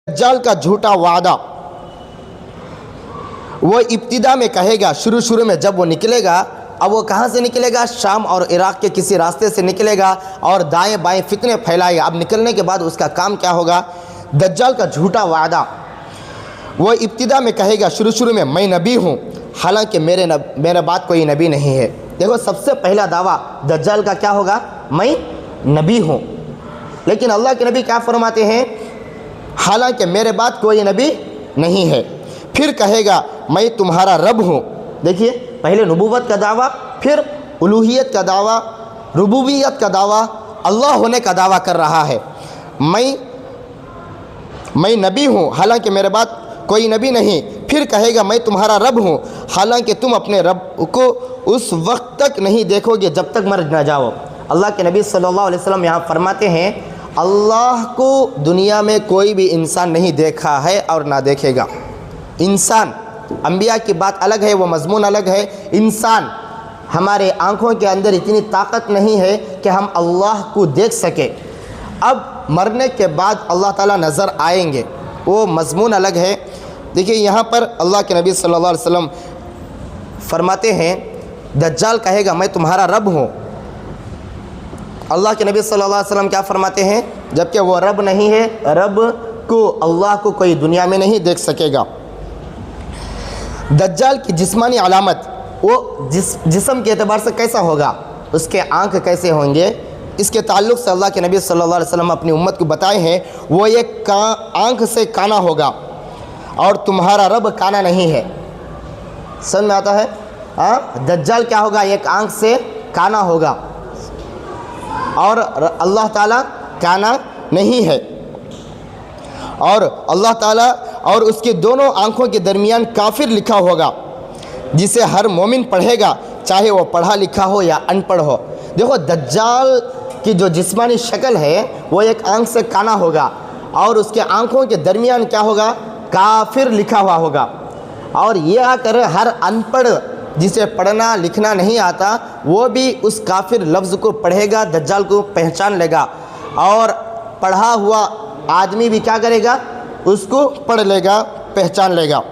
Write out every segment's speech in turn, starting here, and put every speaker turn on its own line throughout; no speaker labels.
दज्जाल का झूठा वादा वो इब्तिदा में कहेगा, शुरू में जब वो निकलेगा, अब वो कहाँ से निकलेगा? शाम और इराक़ के किसी रास्ते से निकलेगा और दाएं बाएं फितने फैलाएगा। अब निकलने के बाद उसका काम क्या होगा? दज्जाल का झूठा वादा वो इब्तिदा में कहेगा, शुरू में मैं नबी हूँ, हालांकि मेरे बाद कोई नबी नहीं है। देखो, सबसे पहला दावा दज्जाल का क्या होगा? मैं नबी हूँ। लेकिन अल्लाह के नबी क्या फरमाते हैं? हालांकि मेरे बाद कोई नबी नहीं है। फिर कहेगा मैं तुम्हारा रब हूँ। देखिए, पहले नबूवत का दावा, फिर उलूहियत का दावा, रुबूबियत का दावा, अल्लाह होने का दावा कर रहा है। मैं नबी हूँ, हालांकि मेरे बाद कोई नबी नहीं। फिर कहेगा मैं तुम्हारा रब हूँ, हालांकि तुम अपने रब को उस वक्त तक नहीं देखोगे जब तक मर न जाओ। अल्लाह के नबी सल्लल्लाहु अलैहि वसल्लम यहाँ फरमाते हैं, अल्लाह को दुनिया में कोई भी इंसान नहीं देखा है और ना देखेगा। इंसान, अंबिया की बात अलग है, वो मज़मून अलग है। इंसान, हमारे आँखों के अंदर इतनी ताकत नहीं है कि हम अल्लाह को देख सके। अब मरने के बाद अल्लाह ताला नज़र आएंगे, वो मज़मून अलग है। देखिए, यहाँ पर अल्लाह के नबी सल्लल्लाहु अलैहि वसल्लम फरमाते हैं, दज्जाल कहेगा मैं तुम्हारा रब हूँ। अल्लाह के नबी सल्लल्लाहु अलैहि वसल्लम क्या फरमाते हैं? जबकि वो रब नहीं है, रब को, अल्लाह को कोई दुनिया में नहीं देख सकेगा। दज्जाल की जिस्मानी अलामत, वो जिस्म के एतबार से कैसा होगा, उसके आँख कैसे होंगे, इसके ताल्लुक़ से अल्लाह के नबी सल्लल्लाहु अलैहि वसल्लम अपनी उम्मत को बताए हैं, वो एक आँख से काना होगा और तुम्हारा रब काना नहीं है। समझ में आता है? हाँ, दज्जाल क्या होगा? एक आँख से काना होगा और अल्लाह ताला काना नहीं है। और अल्लाह ताला और उसके दोनों आँखों के दरमियान काफिर लिखा होगा, जिसे हर मोमिन पढ़ेगा, चाहे वो पढ़ा लिखा हो या अनपढ़ हो। देखो, दज्जाल की जो जिस्मानी शक्ल है वो एक आँख से काना होगा और उसके आँखों के दरमियान क्या होगा? काफिर लिखा हुआ होगा। और ये आकर हर अनपढ़, जिसे पढ़ना लिखना नहीं आता, वो भी उस काफिर लफ्ज़ को पढ़ेगा, दज्जाल को पहचान लेगा। और पढ़ा हुआ आदमी भी क्या करेगा? उसको पढ़ लेगा, पहचान लेगा।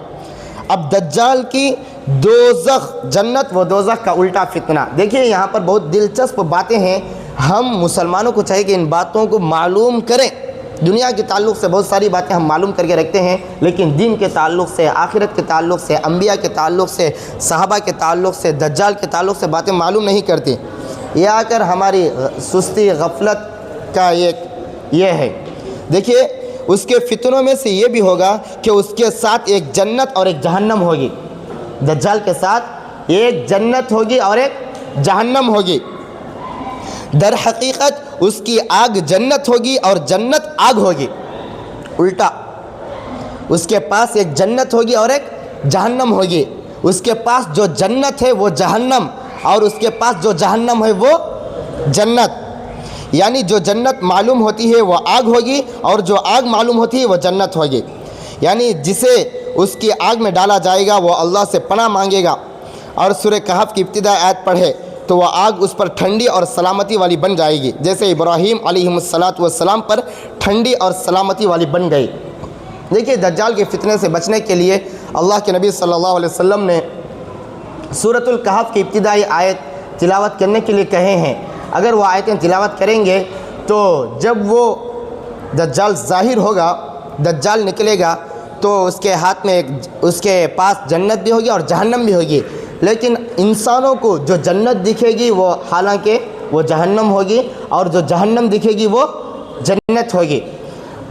अब दज्जाल की दोज़ख, जन्नत व दोज़ख का उल्टा फितना। देखिए, यहाँ पर बहुत दिलचस्प बातें हैं। हम मुसलमानों को चाहिए कि इन बातों को मालूम करें। दुनिया के ताल्लुक़ से बहुत सारी बातें हम मालूम करके रखते हैं, लेकिन दीन के ताल्लुक़ से, आखिरत के ताल्लुक़ से, अंबिया के ताल्लुक़ से, सहाबा के ताल्लुक़ से, दज्जाल के ताल्लुक़ से बातें मालूम नहीं करती। ये आकर हमारी सुस्ती, गफलत का ये है। देखिए, उसके फितनों में से ये भी होगा कि उसके साथ एक जन्नत और एक जहन्नम होगी। दज्जाल के साथ एक जन्नत होगी और एक जहन्नम होगी। दर हकीकत उसकी आग जन्नत होगी और जन्नत आग होगी। उल्टा, उसके पास एक जन्नत होगी और एक जहन्नम होगी। उसके पास जो जन्नत है वो जहन्नम, और उसके पास जो जहन्नम है वो जन्नत। यानी जो जन्नत मालूम होती है वो आग होगी और जो आग मालूम होती है वो जन्नत होगी। यानी जिसे उसकी आग में डाला जाएगा वो अल्लाह से पनाह मांगेगा और सूरह कहफ की इब्तिदा आयत पढ़े तो वह आग उस पर ठंडी और सलामती वाली बन जाएगी, जैसे इब्राहीम अलैहिस्सलातु वस्सलाम पर ठंडी और सलामती वाली बन गई। देखिए, दज्जाल के फितने से बचने के लिए अल्लाह के नबी सल्लल्लाहु अलैहि वसल्लम ने सूरतुल कहफ की इब्तिदाई आयत तिलावत करने के लिए कहे हैं। अगर वो आयतें तिलावत करेंगे तो जब वो दज्जाल ज़ाहिर होगा, दज्जाल निकलेगा, तो उसके हाथ में उसके पास जन्नत भी होगी और जहन्नम भी होगी। लेकिन इंसानों को जो जन्नत दिखेगी वो हालांकि वो जहन्नम होगी और जो जहन्नम दिखेगी वो जन्नत होगी।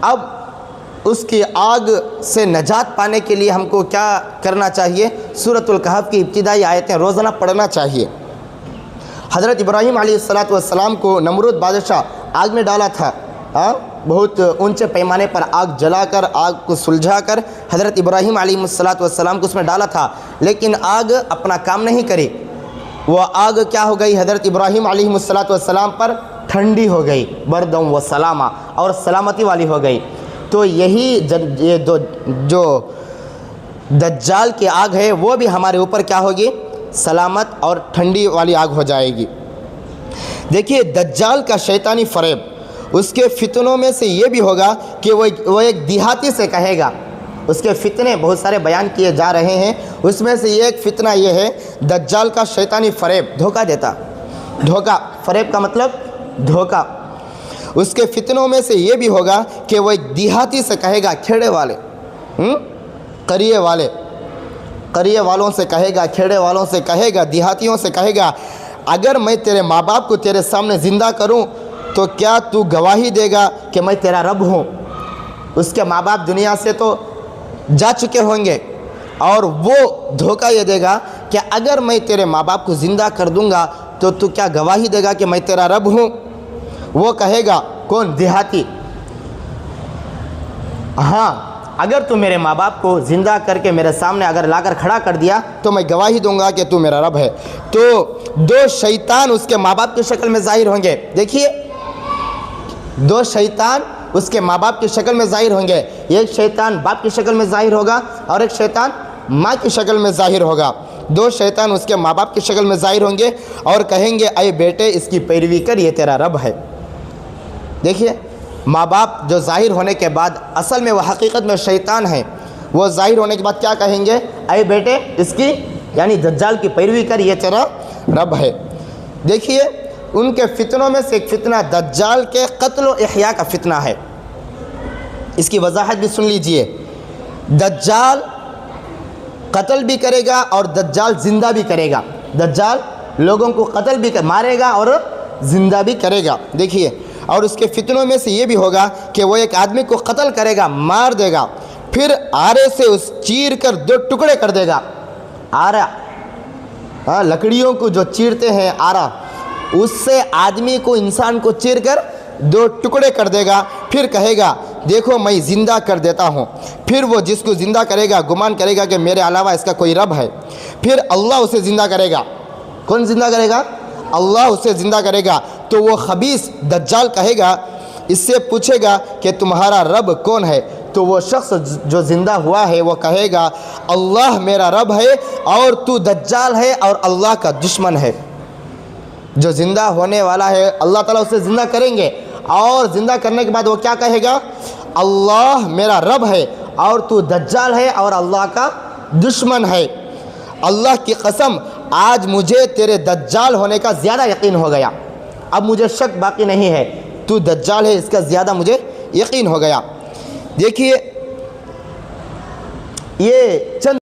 अब उसकी आग से नजात पाने के लिए हमको क्या करना चाहिए? सूरतुल कहफ की इब्तिदाई आयतें रोज़ाना पढ़ना चाहिए। हज़रत इब्राहीम अलैहिस्सलातु वस्सलाम को नमरूद बादशाह आग में डाला था। बहुत ऊंचे पैमाने पर आग जलाकर, आग को सुलझाकर हज़रत इब्राहीम अलैहिस्सलातु वस्सलाम को उसमें डाला था, लेकिन आग अपना काम नहीं करी। वो आग क्या हो गई? हज़रत इब्राहीम अलैहिस्सलातु वस्सलाम पर ठंडी हो गई, बरदम व सलामा, और सलामती वाली हो गई। तो यही जो दज्जाल की आग है वो भी हमारे ऊपर क्या होगी? सलामत और ठंडी वाली आग हो जाएगी। देखिए, दज्जाल का शैतानी फ़रेब اس کے فتنوں میں سے یہ بھی ہوگا کہ وہ ایک دیہاتی سے کہے گا. اس کے فتنے بہت سارے بیان کیے جا رہے ہیں، اس میں سے ایک فتنہ یہ ہے دجال کا شیطانی فریب، دھوکہ دیتا. دھوکہ، فریب کا مطلب دھوکہ. اس کے فتنوں میں سے یہ بھی ہوگا کہ وہ ایک دیہاتی سے کہے گا، کھیڑے والے، قریے والوں سے کہے گا، کھیڑے والوں سے کہے گا، دیہاتیوں سے کہے گا، اگر میں تیرے ماں باپ کو تیرے سامنے زندہ کروں تو کیا تو گواہی دے گا کہ میں تیرا رب ہوں؟ اس کے ماں باپ دنیا سے تو جا چکے ہوں گے، اور وہ دھوکہ یہ دے گا کہ اگر میں تیرے ماں باپ کو زندہ کر دوں گا تو کیا گواہی دے گا کہ میں تیرا رب ہوں؟ وہ کہے گا، کون؟ دیہاتی. ہاں، اگر تو میرے ماں باپ کو زندہ کر کے میرے سامنے اگر لا کر کھڑا کر دیا تو میں گواہی دوں گا کہ تو میرا رب ہے. تو دو شیطان اس کے ماں باپ کی شکل میں ظاہر ہوں گے. دیکھیے، دو شیطان اس کے ماں باپ کی شکل میں ظاہر ہوں گے. ایک شیطان باپ کی شکل میں ظاہر ہوگا اور ایک شیطان ماں کی شکل میں ظاہر ہوگا. دو شیطان اس کے ماں باپ کی شکل میں ظاہر ہوں گے اور کہیں گے، اے بیٹے اس کی پیروی کر، یہ تیرا رب ہے. دیکھیے، ماں باپ جو ظاہر ہونے کے بعد اصل میں وہ حقیقت میں شیطان ہیں، وہ ظاہر ہونے کے بعد کیا کہیں گے؟ اے بیٹے اس کی، یعنی دجال کی پیروی کر، یہ تیرا رب ہے. دیکھیے، ان کے فتنوں میں سے ایک فتنہ دجال کے قتل و احیاء کا فتنہ ہے. اس کی وضاحت بھی سن لیجئے. دجال قتل بھی کرے گا اور دجال زندہ بھی کرے گا. دجال لوگوں کو قتل بھی مارے گا اور زندہ بھی کرے گا. دیکھیے، اور اس کے فتنوں میں سے یہ بھی ہوگا کہ وہ ایک آدمی کو قتل کرے گا، مار دے گا، پھر آرے سے اس چیر کر دو ٹکڑے کر دے گا. آرا، لکڑیوں کو جو چیرتے ہیں آرا، اس سے آدمی کو، انسان کو چیر کر دو ٹکڑے کر دے گا. پھر کہے گا، دیکھو میں زندہ کر دیتا ہوں. پھر وہ جس کو زندہ کرے گا گمان کرے گا کہ میرے علاوہ اس کا کوئی رب ہے. پھر اللہ اسے زندہ کرے گا. کون زندہ کرے گا؟ اللہ اسے زندہ کرے گا. تو وہ خبیث دجال کہے گا، اس سے پوچھے گا کہ تمہارا رب کون ہے؟ تو وہ شخص جو زندہ ہوا ہے وہ کہے گا، اللہ میرا رب ہے اور تو دجال ہے اور اللہ کا دشمن ہے. جو زندہ ہونے والا ہے اللہ تعالیٰ اسے زندہ کریں گے، اور زندہ کرنے کے بعد وہ کیا کہے گا؟ اللہ میرا رب ہے اور تو دجال ہے اور اللہ کا دشمن ہے. اللہ کی قسم، آج مجھے تیرے دجال ہونے کا زیادہ یقین ہو گیا. اب مجھے شک باقی نہیں ہے، تو دجال ہے اس کا زیادہ مجھے یقین ہو گیا. دیکھیے، یہ چند